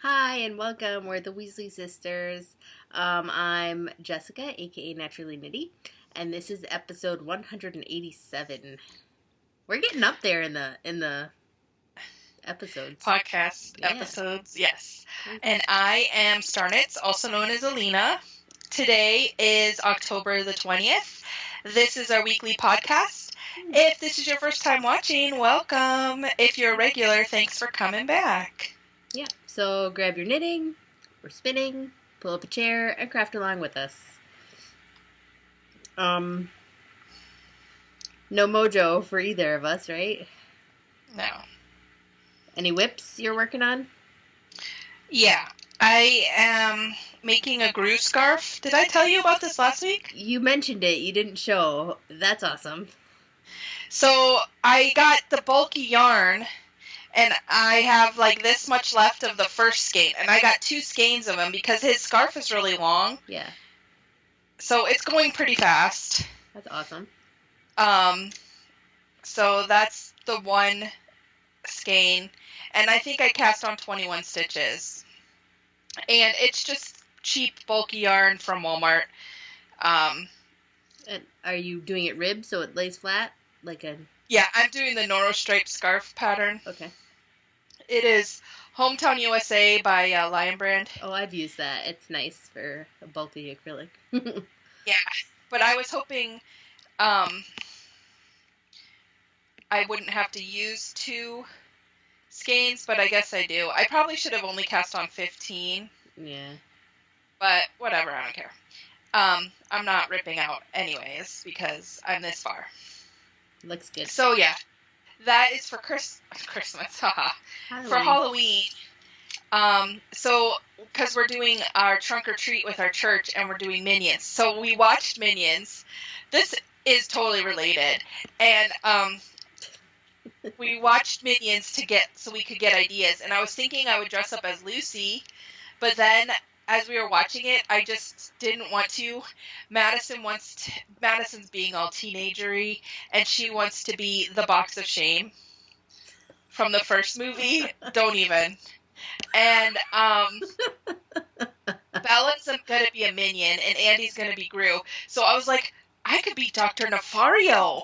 Hi and welcome. We're the Weasley sisters. I'm Jessica, aka Naturally Nitty, and this is episode 187. We're getting up there in the episodes. Podcast Yeah. episodes, yes. And I am Starnitz, also known as Alina. Today is October the 20th. This is our weekly podcast. If this is your first time watching, welcome. If you're a regular, thanks for coming back. Yeah. So grab your knitting, we're spinning, pull up a chair, and craft along with us. No mojo for either of us, right? No. Any whips you're working on? Yeah. I am making a Gru scarf. Did I tell you about this last week? You mentioned it. You didn't show. That's awesome. So I got the bulky yarn, and I have like this much left of the first skein, and I got 2 skeins of them because his scarf is really long. Yeah. So it's going pretty fast. That's awesome. So that's the one skein, and I think I cast on 21 stitches. And it's just cheap, bulky yarn from Walmart. And are you doing it ribbed so it lays flat? Yeah, I'm doing the Noro Stripe scarf pattern. Okay. It is Hometown USA by Lion Brand. Oh, I've used that. It's nice for a bulky acrylic. Yeah, but I was hoping I wouldn't have to use 2 skeins, but I guess I do. I probably should have only cast on 15. Yeah. But whatever, I don't care. I'm not ripping out anyways because I'm this far. Looks good. So yeah, that is for Christmas, haha. For Halloween. So because we're doing our trunk or treat with our church and we're doing Minions. So we watched Minions. This is totally related. And we watched Minions so we could get ideas. And I was thinking I would dress up as Lucy, but then as we were watching it, I just didn't want to. Madison's being all teenagery, and she wants to be the box of shame from the first movie. Don't even. And Bella's gonna be a minion, and Andy's gonna be Gru. So I was like, I could be Dr. Nefario.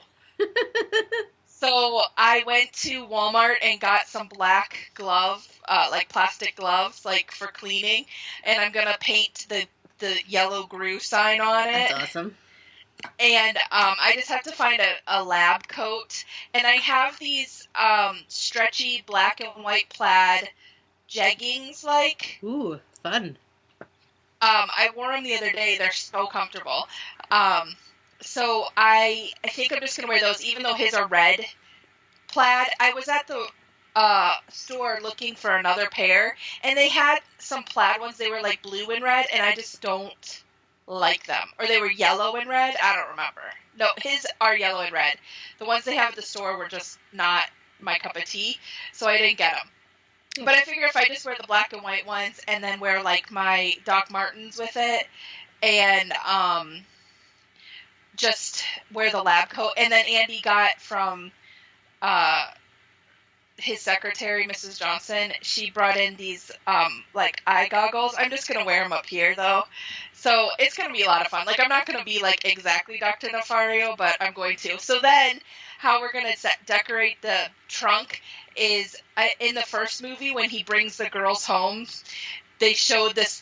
So I went to Walmart and got some black glove, like plastic gloves, like for cleaning, and I'm gonna paint the yellow Gru sign on it. That's awesome. And I just have to find a lab coat, and I have these stretchy black and white plaid jeggings, like. Ooh, fun. I wore them the other day. They're so comfortable. So I think I'm just going to wear those, even though his are red plaid. I was at the store looking for another pair, and they had some plaid ones. They were like blue and red, and I just don't like them. Or they were yellow and red. I don't remember. No, his are yellow and red. The ones they have at the store were just not my cup of tea, so I didn't get them. But I figure if I just wear the black and white ones and then wear like my Doc Martens with it, and just wear the lab coat. And then Andy got from his secretary, Mrs. Johnson, she brought in these like eye goggles. I'm just gonna wear them up here though, so it's gonna be a lot of fun. Like, I'm not gonna be like exactly Dr. Nefario, but I'm going to. So then how we're gonna decorate the trunk is in the first movie when he brings the girls home, they showed this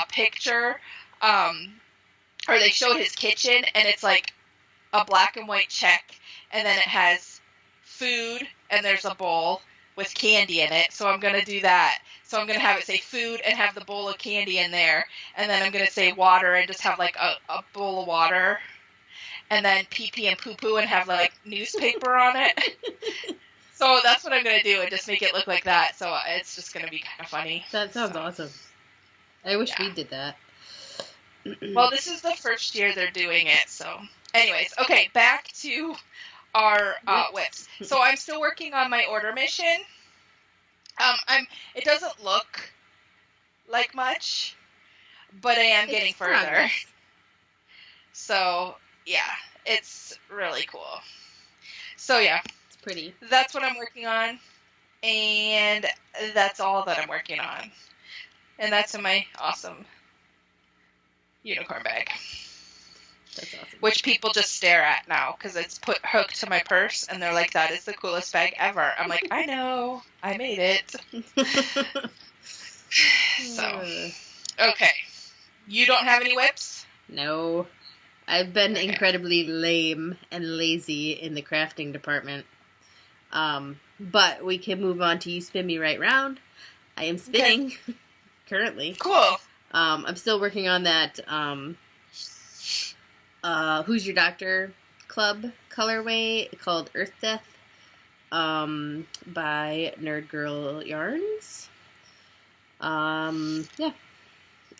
picture, or they showed his kitchen, and it's like a black and white check, and then it has food, and there's a bowl with candy in it. So I'm going to do that. So I'm going to have it say food and have the bowl of candy in there, and then I'm going to say water and just have like a bowl of water, and then pee-pee and poo-poo and have like newspaper on it. So that's what I'm going to do, and just make it look like that. So it's just going to be kind of funny. That sounds awesome. I wish we did that. Well, this is the first year they're doing it, so. Anyways, okay, back to our whips. So I'm still working on my order mission. It doesn't look like much, but I am getting further. Progress. So, yeah, it's really cool. So, yeah. It's pretty. That's what I'm working on. And that's all that I'm working on. And that's in my awesome unicorn bag. That's awesome. Which people just stare at now because it's hooked to my purse, and they're like, "That is the coolest bag ever." I'm like, "I know, I made it." So, okay, you don't have any whips? No, I've been Okay. incredibly lame and lazy in the crafting department. But we can move on to You Spin Me Right Round. I am spinning currently. Cool. I'm still working on that. Who's Your Doctor Club colorway called Earth Death by Nerd Girl Yarns. Yeah,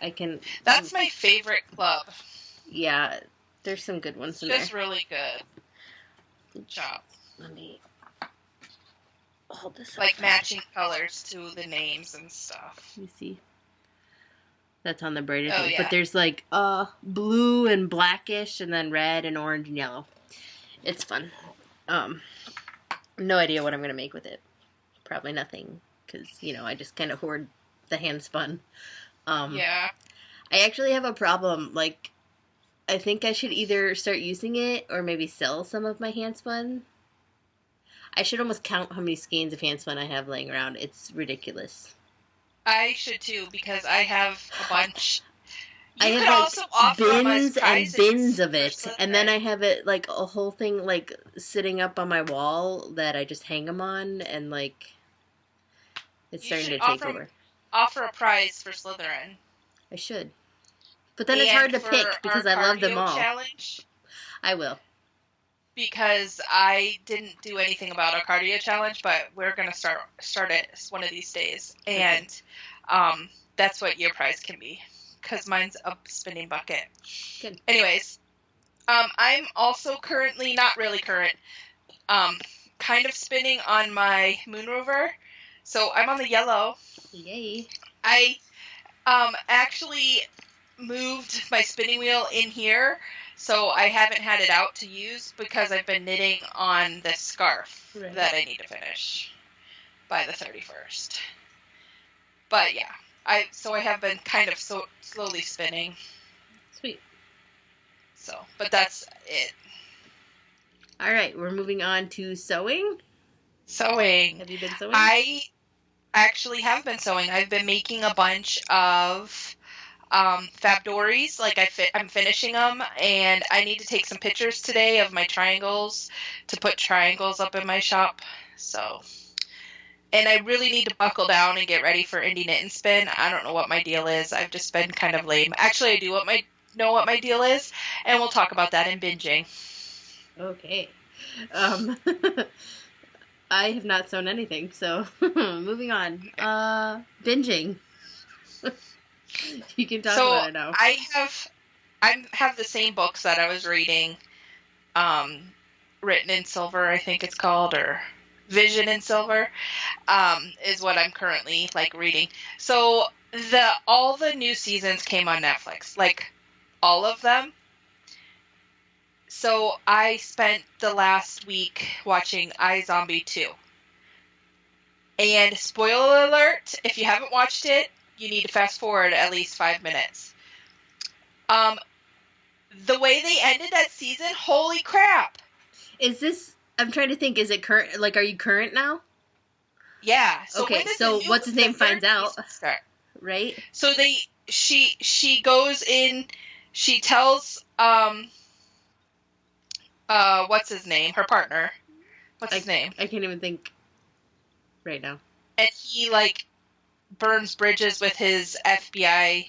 I can. That's my favorite club. Yeah, there's some good ones in there. Just really good. Good job. Let me hold this up. Like matching colors to the names and stuff. You see. That's on the braided Oh, thing. yeah. But there's like blue and blackish and then red and orange and yellow. It's fun. No idea what I'm going to make with it. Probably nothing. Because, I just kind of hoard the hand spun. Yeah. I actually have a problem. Like, I think I should either start using it or maybe sell some of my hand spun. I should almost count how many skeins of hand spun I have laying around. It's ridiculous. I should too, because I have a bunch. I You have could also offer them as bins and prizes bins of for it, Slytherin. and then I have it like a whole thing like sitting up on my wall that I just hang them on, and like it's You starting to should take over. Offer a prize for Slytherin. I should, but then it's hard to for pick because our I love them cardio all. Challenge, I will. because I didn't do anything about our cardio challenge, but we're gonna start it one of these days, and that's what your prize can be, because mine's a spinning bucket. Good. Anyways, I'm also currently, not really current, kind of spinning on my moon rover, so I'm on the yellow. Yay! I actually moved my spinning wheel in here, so I haven't had it out to use because I've been knitting on this scarf that I need to finish by the 31st. But yeah, I have been kind of slowly spinning. Sweet. So, but that's it. All right, we're moving on to sewing. Sewing. Have you been sewing? I actually have been sewing. I've been making a bunch of Fabdories. Like I'm finishing them, and I need to take some pictures today of my triangles to put triangles up in my shop. So, and I really need to buckle down and get ready for Indie Knit and Spin. I don't know what my deal is. I've just been kind of lame. Actually, I do know what my deal is, and we'll talk about that in binging. Okay. I have not sewn anything, so moving on. Binging. You can talk about it now. I have the same books that I was reading, Written in Silver, I think it's called, or Vision in Silver, is what I'm currently reading. So all the new seasons came on Netflix, all of them. So I spent the last week watching iZombie 2. And spoiler alert, if you haven't watched it, you need to fast forward at least 5 minutes. The way they ended that season, holy crap! Is this... I'm trying to think, is it current... are you current now? Yeah. So okay, so what's his name finds out, right? So she goes in, she tells, what's his name? Her partner. What's his name? I can't even think right now. And he, burns bridges with his FBI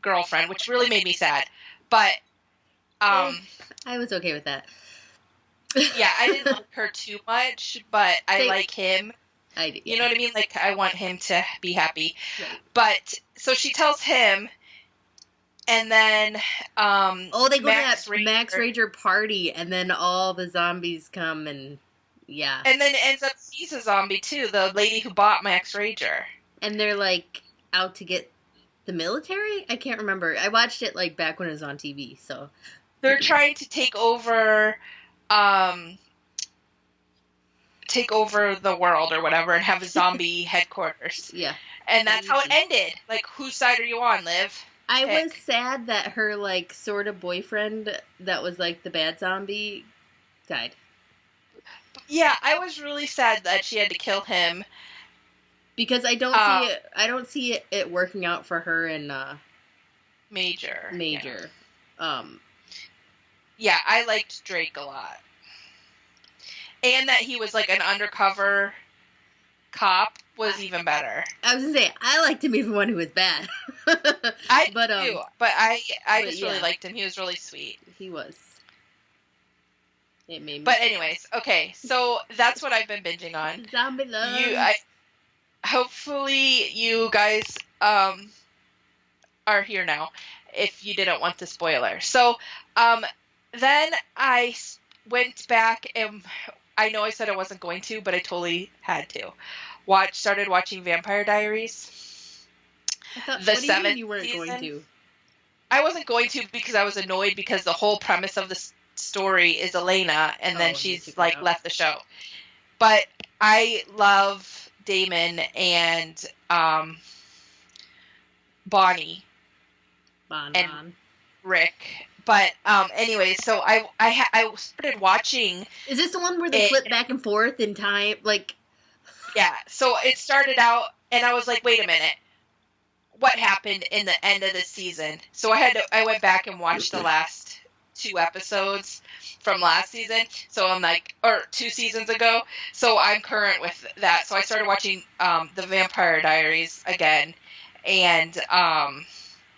girlfriend, which really made me sad. But, I was okay with that. yeah, I didn't like her too much, but I like him. I do. Yeah. You know what I mean? I want him to be happy. Right. But, so she tells him, and then, they go Max to that Max Rager party, and then all the zombies come, and yeah. And then it ends up she's a zombie, too, the lady who bought Max Rager. And they're, out to get the military? I can't remember. I watched it, back when it was on TV, so. They're trying to take over take over the world or whatever and have a zombie headquarters. Yeah. And that's how it ended. Like, whose side are you on, Liv? I Pick. was sad that her, like, sort of boyfriend that was, like, the bad zombie died. Yeah, I was really sad that she had to kill him. Because I don't see it working out for her and, Major. Yeah. Yeah, I liked Drake a lot. And that he was, like, an undercover cop was even better. I was gonna say, I liked him even when he was bad. I do, but I just really liked him. He was really sweet. He was. It made me. But anyways, okay, so that's what I've been binging on. Zombie love. Hopefully you guys are here now if you didn't want the spoiler. So then I went back and I know I said I wasn't going to, but I totally had to. Started watching Vampire Diaries. What do you mean you weren't going to? I wasn't going to because I was annoyed because the whole premise of the story is Elena, and then she's like left the show. But I love Damon and Bonnie and Rick. But anyway, so I started watching. Is this the one where they flip back and forth in time? Like, yeah. So it started out, and I was like, wait a minute, what happened in the end of the season? So I went back and watched the last 2 episodes from last season. So I'm like, or 2 seasons ago. So I'm current with that. So I started watching the Vampire Diaries again, and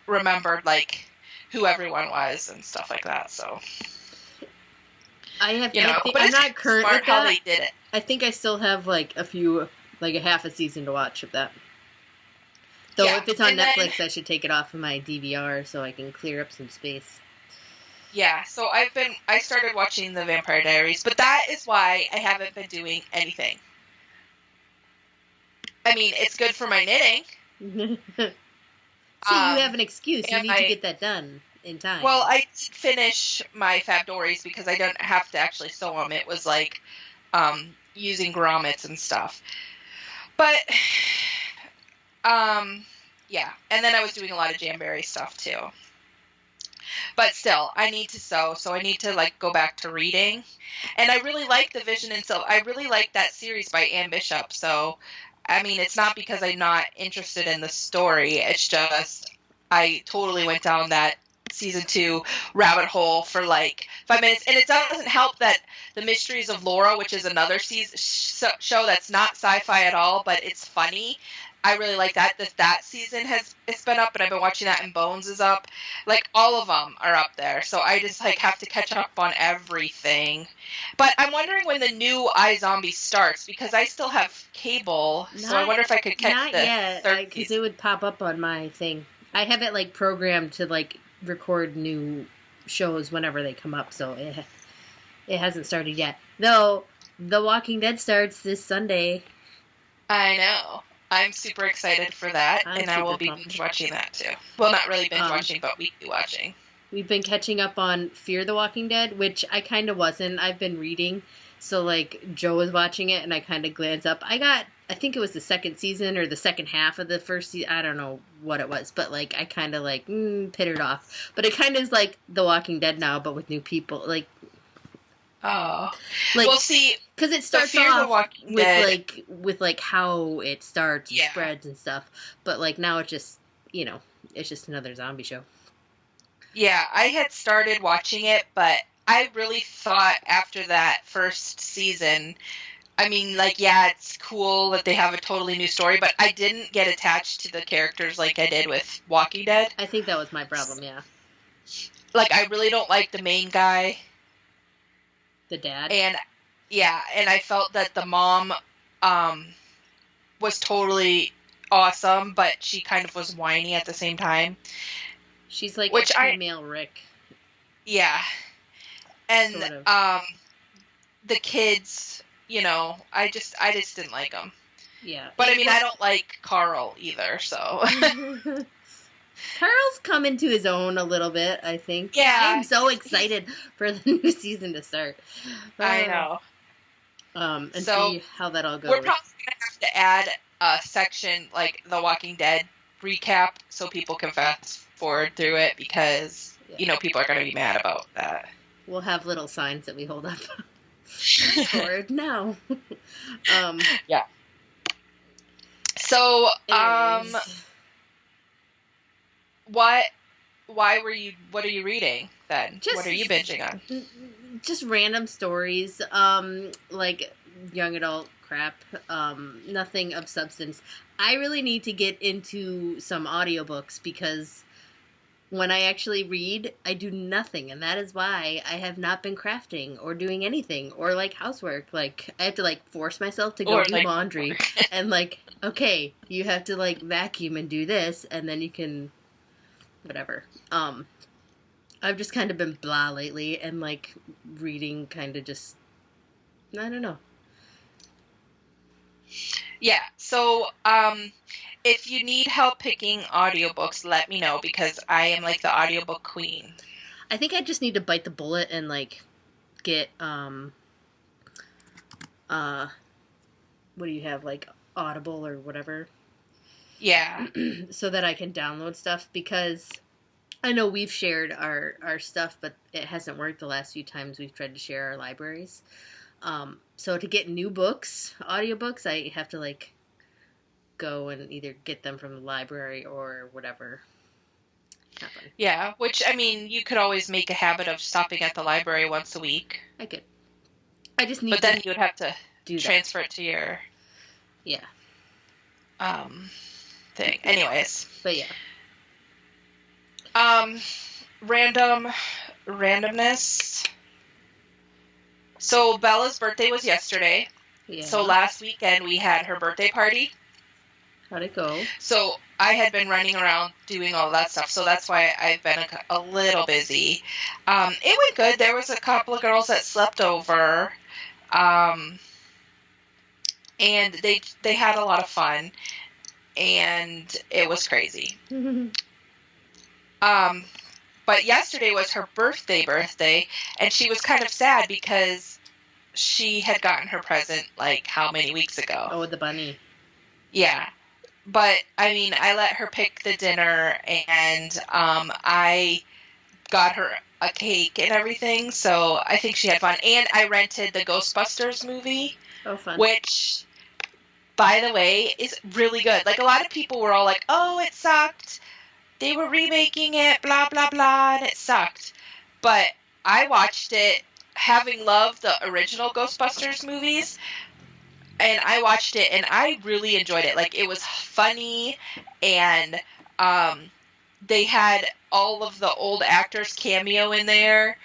remembered like who everyone was and stuff like that. So I have, I'm not current with that. How they did it. I think I still have like a half a season to watch of that. Though if it's on Netflix, I should take it off of my DVR so I can clear up some space. Yeah, so I started watching the Vampire Diaries, but that is why I haven't been doing anything. I mean, it's good for my knitting. See, you have an excuse. You need to get that done in time. Well, I did finish my Fab Dories because I didn't have to actually sew them. It was like using grommets and stuff. But, yeah. And then I was doing a lot of Jamberry stuff, too. But still, I need to sew, so I need to, like, go back to reading. And I really like the Vision and Silver. I really like that series by Anne Bishop, so... I mean, it's not because I'm not interested in the story. It's just I totally went down that season 2 rabbit hole for like 5 minutes. And it doesn't help that The Mysteries of Laura, which is another show that's not sci-fi at all, but it's funny. I really like that. That season it's been up, and I've been watching that, and Bones is up. Like, all of them are up there. So I just, like, have to catch up on everything. But I'm wondering when the new iZombie starts, because I still have cable. So I wonder if I could catch the yet, because it would pop up on my thing. I have it, like, programmed to, like, record new shows whenever they come up. So it hasn't started yet. Though, The Walking Dead starts this Sunday. I know. I'm super excited for that, and I will be binge-watching that, too. Well, not really binge-watching, but weekly watching. We've been catching up on Fear the Walking Dead, which I kind of wasn't. I've been reading, so, like, Joe was watching it, and I kind of glanced up. I think it was the second season, or the second half of the first season. I don't know what it was, but, like, I kind of, like, pittered off. But it kind of is like The Walking Dead now, but with new people, like... Oh, like, well, see, because it starts off with how it starts and spreads and stuff, but like now it's just it's just another zombie show. Yeah, I had started watching it, but I really thought after that first season, I mean, like, yeah, it's cool that they have a totally new story, but I didn't get attached to the characters like I did with Walking Dead. I think that was my problem. Yeah, like, I really don't like the main guy. The dad? And, yeah, and I felt that the mom was totally awesome, but she kind of was whiny at the same time. She's like a female Rick. Yeah. And, sort of. The kids, I just didn't like them. Yeah. But, I mean, I don't like Carl either, so... Carl's coming to his own a little bit, I think. Yeah. I'm so excited for the new season to start. I know. And So see how that all we're goes. probably gonna have to add a section like the Walking Dead recap so people can fast forward through it because people are gonna be mad about that. We'll have little signs that we hold up. Fast forward now. Yeah. So Anyways. what are you reading then? What are you binging on? Just random stories, like young adult crap, nothing of substance. I really need to get into some audiobooks because when I actually read, I do nothing, and that is why I have not been crafting or doing anything or like housework. Like I have to like force myself to go do laundry and like, okay, you have to like vacuum and do this, and then you can whatever. I've just kind of been blah lately, and like reading kind of just, I don't know. Yeah, so if you need help picking audiobooks, let me know because I am like the audiobook queen. I think I just need to bite the bullet and like get what do you have, like Audible or whatever? Yeah. So that I can download stuff, because I know we've shared our stuff, but it hasn't worked the last few times we've tried to share our libraries. So to get new books, audiobooks, I have to like go and either get them from the library or whatever. Happen. Yeah, which I mean, you could always make a habit of stopping at the library once a week. I could. I just need but then you would have to transfer that. it to your yeah thing. Anyways. But yeah. Randomness. So Bella's birthday was yesterday. Yeah. So last weekend we had her birthday party. How'd it go? So I had been running around doing all that stuff, so that's why I've been a little busy. It went good. There was a couple of girls that slept over, and they had a lot of fun, and it was crazy. But yesterday was her birthday, and she was kind of sad because she had gotten her present like how many weeks ago? Oh, the bunny. Yeah. But, I mean, I let her pick the dinner, and I got her a cake and everything, so I think she had fun. And I rented the Ghostbusters movie. Oh, fun. Which, by the way, is really good. Like, a lot of people were all like, oh, it sucked. They were remaking it, blah, blah, blah, and it sucked. But I watched it having loved the original Ghostbusters movies. And I watched it, and I really enjoyed it. Like, it was funny, and they had all of the old actors cameo in there,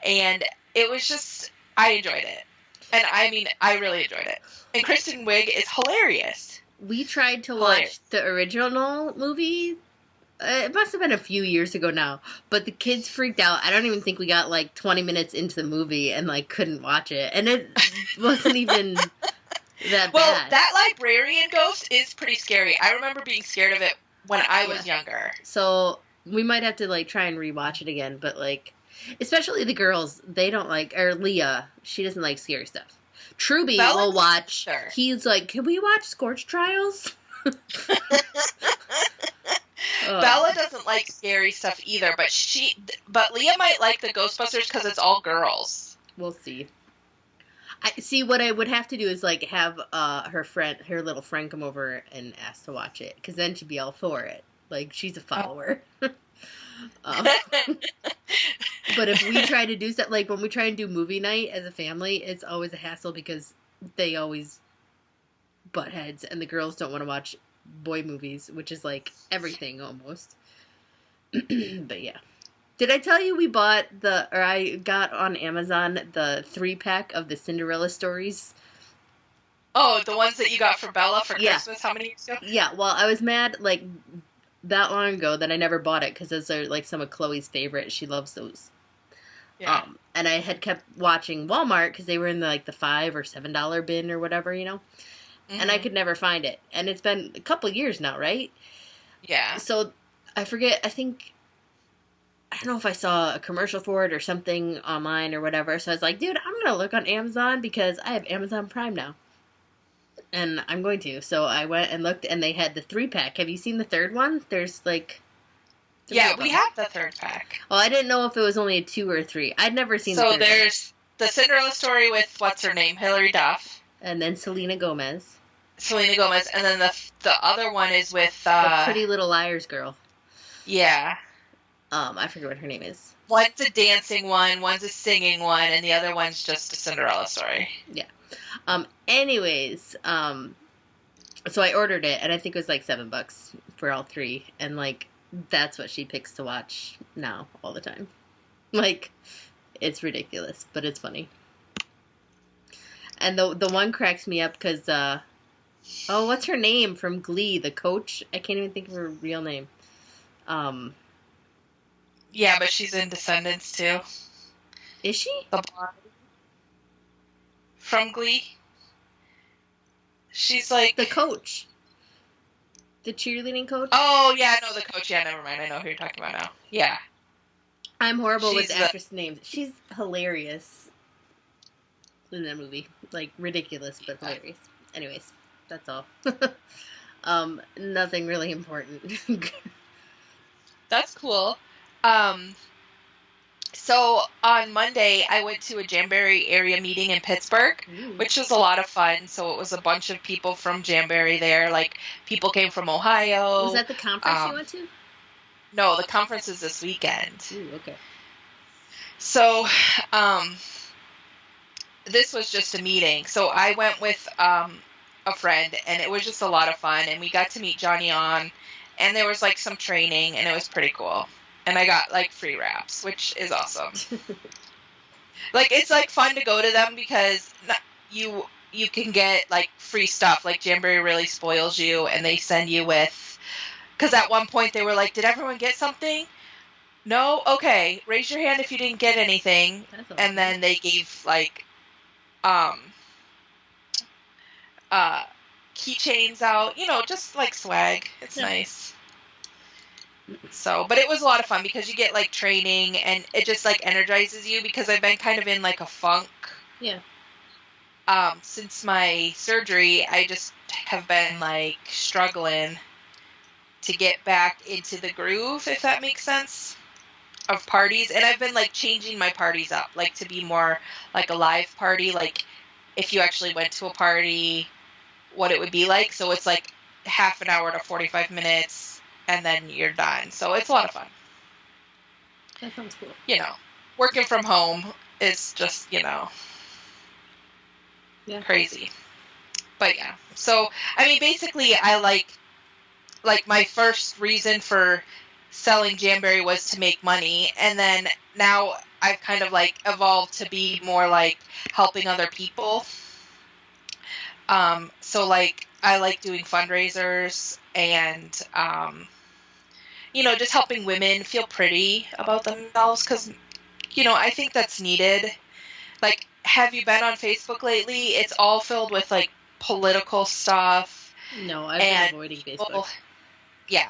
and it was just, I enjoyed it. And, I mean, I really enjoyed it. And Kristen Wiig is hilarious. We tried to watch the original movie. It must have been a few years ago now, but the kids freaked out. I don't even think we got, like, 20 minutes into the movie and, like, couldn't watch it. And it wasn't even... that bad. That librarian ghost is pretty scary. I remember being scared of it when I was younger. So we might have to like try and rewatch it again, but like, especially the girls, they don't like, or Leah, she doesn't like scary stuff. Truby will watch. He's like, can we watch Scorch Trials? Bella doesn't like scary stuff either, but Leah might like the Ghostbusters because it's all girls. We'll see. See, what I would have to do is, like, have her little friend come over and ask to watch it, because then she'd be all for it. Like, she's a follower. But if we try to do something, like, when we try and do movie night as a family, it's always a hassle because they always butt heads, and the girls don't want to watch boy movies, which is, like, everything, almost. But, yeah. Did I tell you I got on Amazon the 3-pack of the Cinderella stories? Oh, the ones that you got for Bella for Christmas? How many years ago? Yeah, well, I was mad, like, that long ago that I never bought it, because those are, like, some of Chloe's favorites. She loves those. Yeah. And I had kept watching Walmart, because they were in the $5 or $7 bin or whatever, you know? Mm-hmm. And I could never find it. And it's been a couple years now, right? Yeah. So, I forget, I think... I don't know if I saw a commercial for it or something online or whatever. So I was like, dude, I'm going to look on Amazon because I have Amazon Prime now. And I'm going to. So I went and looked, and they had the 3-pack. Have you seen the third one? There's like... Yeah, we have the 3rd pack. Well, I didn't know if it was only a 2 or 3. I'd never seen the 3rd one. So there's the Cinderella story with, what's her name? Hilary Duff. And then Selena Gomez. And then the other one is with... the Pretty Little Liars girl. Yeah. I forget what her name is. One's a dancing one, one's a singing one, and the other one's just a Cinderella story. Yeah. Anyways, so I ordered it, and I think it was like $7 for all 3, and like that's what she picks to watch now all the time. Like, it's ridiculous, but it's funny. And the one cracks me up because what's her name from Glee? The coach? I can't even think of her real name. Yeah, but she's in Descendants too. Is she? The blonde from Glee. She's like the coach. The cheerleading coach? Oh, yeah, no, the coach. Yeah, never mind. I know who you're talking about now. Yeah. I'm horrible with actress names. She's hilarious in that movie. Like, ridiculous, but hilarious. Anyways, that's all. Nothing really important. That's cool. So on Monday, I went to a Jamberry area meeting in Pittsburgh, which was a lot of fun. So it was a bunch of people from Jamberry there. Like, people came from Ohio. Was that the conference you went to? No, the conference is this weekend. Ooh, okay. So, this was just a meeting. So I went with a friend, and it was just a lot of fun. And we got to meet Johnny On, and there was like some training, and it was pretty cool. And I got, like, free wraps, which is awesome. Like, it's, like, fun to go to them because you can get, like, free stuff. Like, Jamberry really spoils you, and they send you with... Because at one point they were like, did everyone get something? No? Okay. Raise your hand if you didn't get anything. That's awesome. And then they gave, like, keychains out. You know, just, like, swag. It's nice. So, but it was a lot of fun because you get, like, training, and it just, like, energizes you because I've been kind of in, like, a funk. Yeah. Since my surgery, I just have been, like, struggling to get back into the groove, if that makes sense, of parties. And I've been, like, changing my parties up, like, to be more, like, a live party. Like, if you actually went to a party, what it would be like. So it's, like, half an hour to 45 minutes. And then you're done. So it's a lot of fun. That sounds cool. You know, working from home is just, you know, crazy. But yeah. So, I mean, basically, I like my first reason for selling Jamberry was to make money. And then now I've kind of, like, evolved to be more, like, helping other people. So, like, I like doing fundraisers and, you know, just helping women feel pretty about themselves because, you know, I think that's needed. Like, have you been on Facebook lately? It's all filled with, like, political stuff. No, I've been avoiding Facebook. Yeah.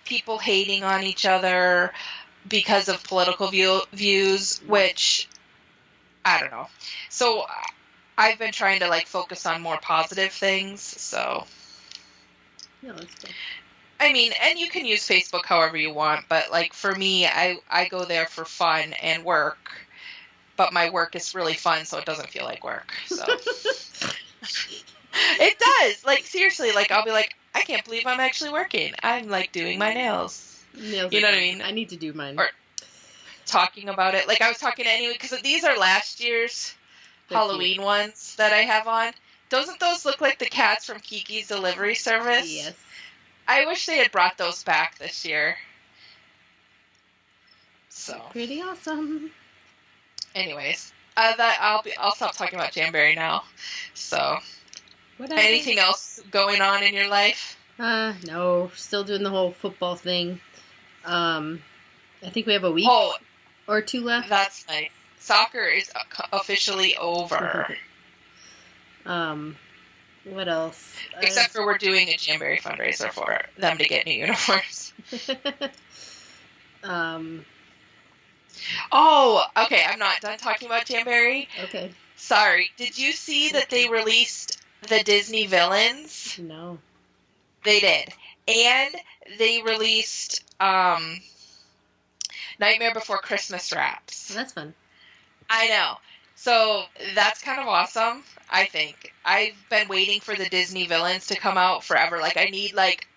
People hating on each other because of political views, which, I don't know. So, I've been trying to, like, focus on more positive things, so... No, that's cool. I mean, and you can use Facebook however you want, but, like, for me, I go there for fun and work, but my work is really fun, so it doesn't feel like work, so. It does! Like, seriously, like, I'll be like, I can't believe I'm actually working. I'm, like, doing my nails. Nails, you know what I mean? I need to do mine. Or talking about it. Like, I was talking to anyway, because these are last year's Halloween ones that I have on. Doesn't those look like the cats from Kiki's Delivery Service? Yes. I wish they had brought those back this year. So pretty awesome. Anyways, I'll stop talking about Jamberry now. So, anything else going on in your life? No, still doing the whole football thing. I think we have a week or two left. That's nice. Soccer is officially over. What else? Except for we're doing a Jamberry fundraiser for them to get new uniforms. Oh, okay. I'm not done talking about Jamberry. Okay. Sorry. Did you see that they released the Disney villains? No. They did. And they released Nightmare Before Christmas wraps. Well, that's fun. I know. So that's kind of awesome, I think. I've been waiting for the Disney villains to come out forever. Like, I need, like,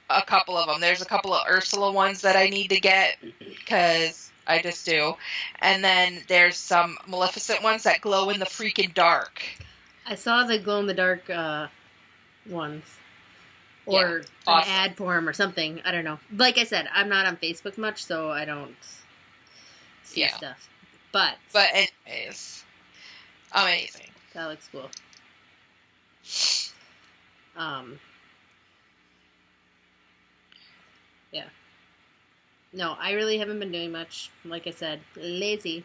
a couple of them. There's a couple of Ursula ones that I need to get because I just do. And then there's some Maleficent ones that glow in the freaking dark. I saw the glow-in-the-dark ones. Or awesome. an ad for them or something. I don't know. Like I said, I'm not on Facebook much, so I don't see stuff. But anyways, amazing. That looks cool. Yeah. No, I really haven't been doing much. Like I said, lazy.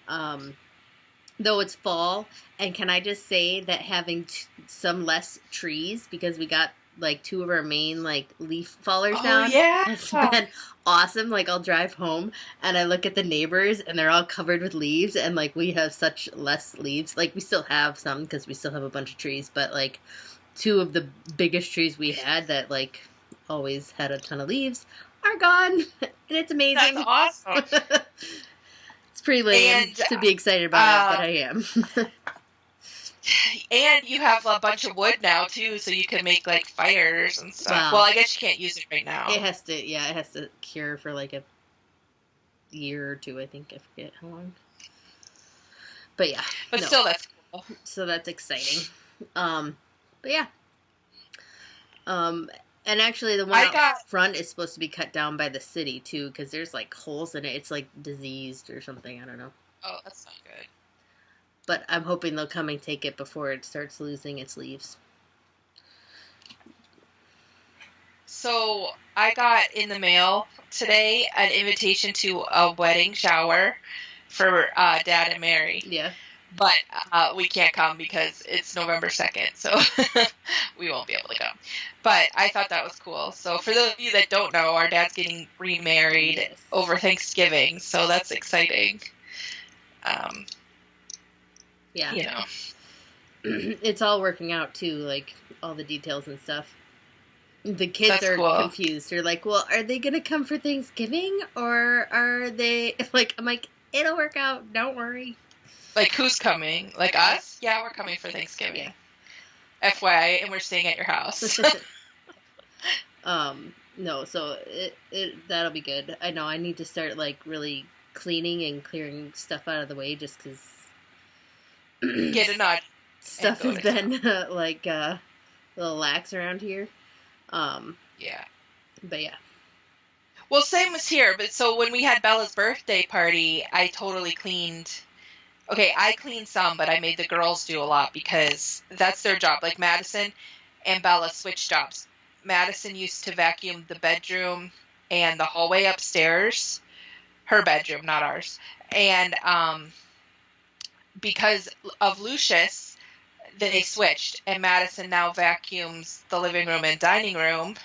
Though it's fall, and can I just say that having some less trees, because we got like 2 of our main like leaf fallers down, has been awesome. Like, I'll drive home and I look at the neighbors and they're all covered with leaves, and like we have such less leaves. Like, we still have some because we still have a bunch of trees, but like 2 of the biggest trees we had that like always had a ton of leaves are gone, and it's amazing. That's awesome. It's pretty lame to be excited about it, but I am. And you have a bunch of wood now too, so you can make like fires and stuff. Well, I guess you can't use it right now. It has to cure for like a year or 2, I think. I forget how long. But yeah. But still, that's cool. So that's exciting. But yeah. And actually the one out front is supposed to be cut down by the city too, because there's like holes in it. It's like diseased or something. I don't know. Oh, that's not good. But I'm hoping they'll come and take it before it starts losing its leaves. So I got in the mail today an invitation to a wedding shower for Dad and Mary. Yeah. But we can't come because it's November 2nd, so we won't be able to come. But I thought that was cool. So for those of you that don't know, our dad's getting remarried over Thanksgiving, so that's exciting. Yeah. You know. It's all working out, too, like, all the details and stuff. The kids are confused. They're like, well, are they going to come for Thanksgiving? Or are they... Like, I'm like, it'll work out. Don't worry. Like, who's coming? Like, us? Yeah, we're coming for Thanksgiving. Yeah. FYI, and we're staying at your house. No, so that'll be good. I know, I need to start, like, really cleaning and clearing stuff out of the way, just because... Get a nod. Stuff has been like a little lax around here. Yeah. But yeah. Well, same as here. But so when we had Bella's birthday party, I totally cleaned. Okay, I cleaned some, but I made the girls do a lot because that's their job. Like Madison and Bella switched jobs. Madison used to vacuum the bedroom and the hallway upstairs. Her bedroom, not ours. And because of Lucius, they switched, and Madison now vacuums the living room and dining room,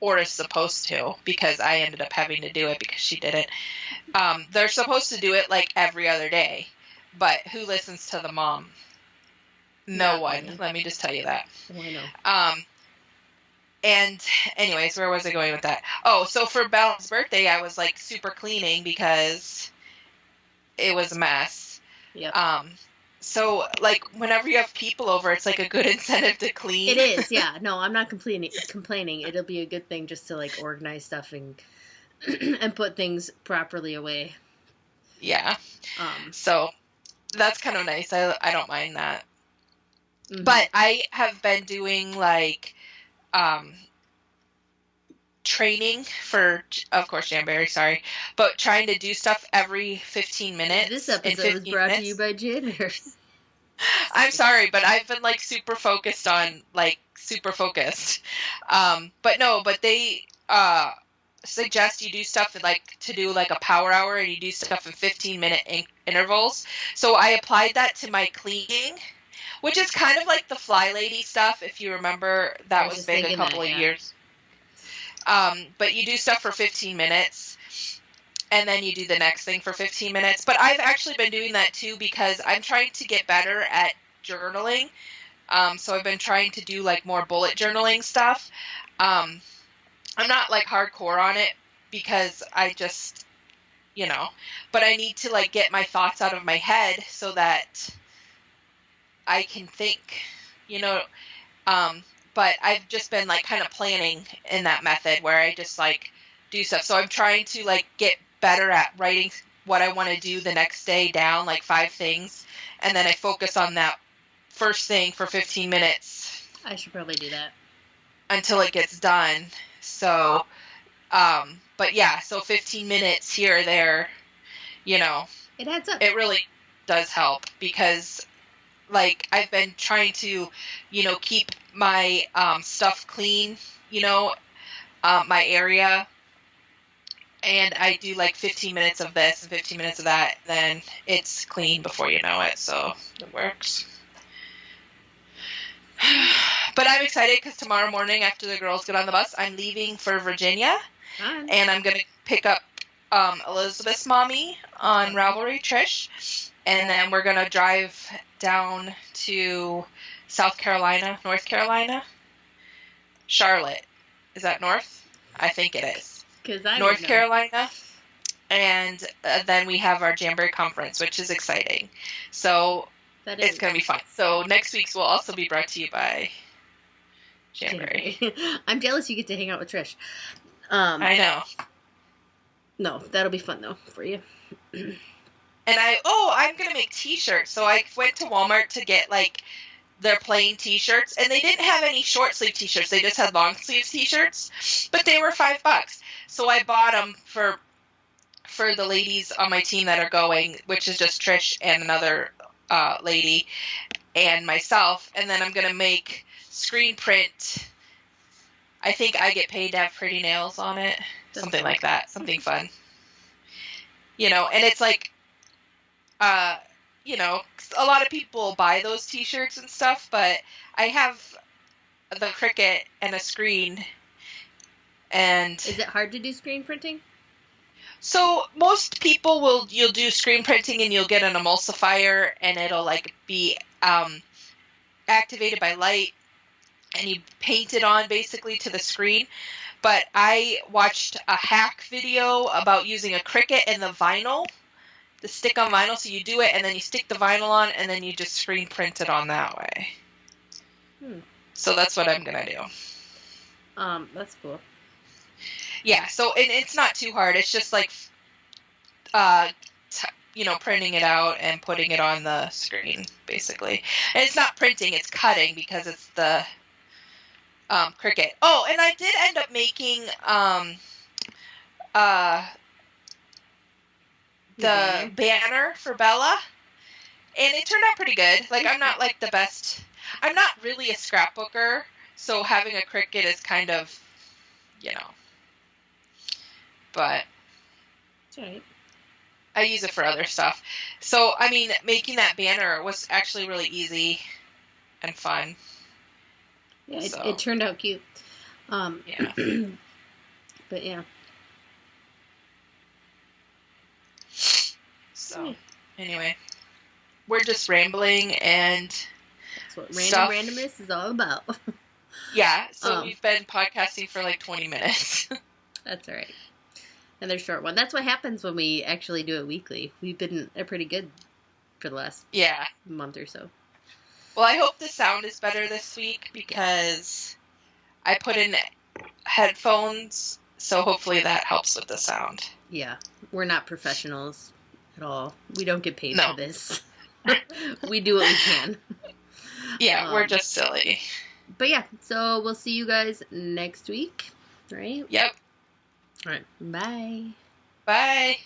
or is supposed to, because I ended up having to do it because she didn't. They're supposed to do it like every other day, but who listens to the mom? No one. Let me just tell you that. Oh, I know. And anyways, where was I going with that? Oh, so for Bella's birthday, I was like super cleaning because it was a mess. Yep. So like whenever you have people over, it's like a good incentive to clean. It is, yeah. No, I'm not complaining. It'll be a good thing just to like organize stuff and and put things properly away. Yeah. So that's kind of nice. I don't mind that. Mm-hmm. But I have been doing like training for, of course, Jamberry, sorry, but trying to do stuff every 15 minutes. This episode was brought to you by Jamberry. I'm sorry, but I've been like super focused. But they suggest you do stuff like to do like a power hour, and you do stuff in 15-minute intervals. So I applied that to my cleaning, which is kind of like the Fly Lady stuff, if you remember. That was big a couple of years. But you do stuff for 15 minutes, and then you do the next thing for 15 minutes. But I've actually been doing that too because I'm trying to get better at journaling. So I've been trying to do like more bullet journaling stuff. I'm not like hardcore on it because I just, but I need to like get my thoughts out of my head so that I can think, but I've just been like kind of planning in that method where I just like do stuff. So I'm trying to like get better at writing what I want to do the next day down, like 5 things. And then I focus on that first thing for 15 minutes. I should probably do that. Until it gets done. So, but yeah, so 15 minutes here or there, It adds up. It really does help because like I've been trying to, keep my stuff clean, my area. And I do like 15 minutes of this and 15 minutes of that, then it's clean before you know it. So it works. But I'm excited because tomorrow morning after the girls get on the bus, I'm leaving for Virginia. Fun. And I'm going to pick up Elizabeth's mommy on Ravelry, Trish. And then we're going to drive down to North Carolina. Charlotte. Is that north? I think it is. North Carolina. And then we have our Jamberry conference, which is exciting. So it's going to be fun. So next week's will also be brought to you by Jamberry. I'm jealous you get to hang out with Trish. I know. No, that'll be fun though for you. And I'm going to make t-shirts. So I went to Walmart to get like their plain t-shirts, and they didn't have any short sleeve t-shirts. They just had long sleeve t-shirts, but they were $5. So I bought them for the ladies on my team that are going, which is just Trish and another lady and myself. And then I'm going to make screen print. I think I get paid to have pretty nails on it. Something like that. Something fun. And it's like, a lot of people buy those t-shirts and stuff, but I have the Cricut and a screen. And is it hard to do screen printing? So most people you'll do screen printing and you'll get an emulsifier and it'll like be activated by light and you paint it on basically to the screen. But I watched a hack video about using a Cricut and the vinyl, the stick on vinyl. So you do it and then you stick the vinyl on and then you just screen print it on that way. So that's what I'm going to do. That's cool. Yeah, so and it's not too hard. It's just like, printing it out and putting it on the screen, basically. And it's not printing, it's cutting because it's the Cricut. Oh, and I did end up making the banner for Bella, and it turned out pretty good. Like, I'm not like the best. I'm not really a scrapbooker, so having a Cricut is kind of, but it's all right. I use it for other stuff. So, I mean, making that banner was actually really easy and fun. Yeah, it turned out cute. Yeah. But yeah. So, anyway, we're just rambling and that's what randomness is all about. Yeah, so we've been podcasting for like 20 minutes. That's all right. Another short one. That's what happens when we actually do it weekly. We've been pretty good for the last month or so. Well, I hope the sound is better this week because I put in headphones, so hopefully that helps with the sound. Yeah, we're not professionals at all. We don't get paid for this. We do what we can. Yeah, we're just silly. But yeah, so we'll see you guys next week, right? Yep. All right. Bye. Bye.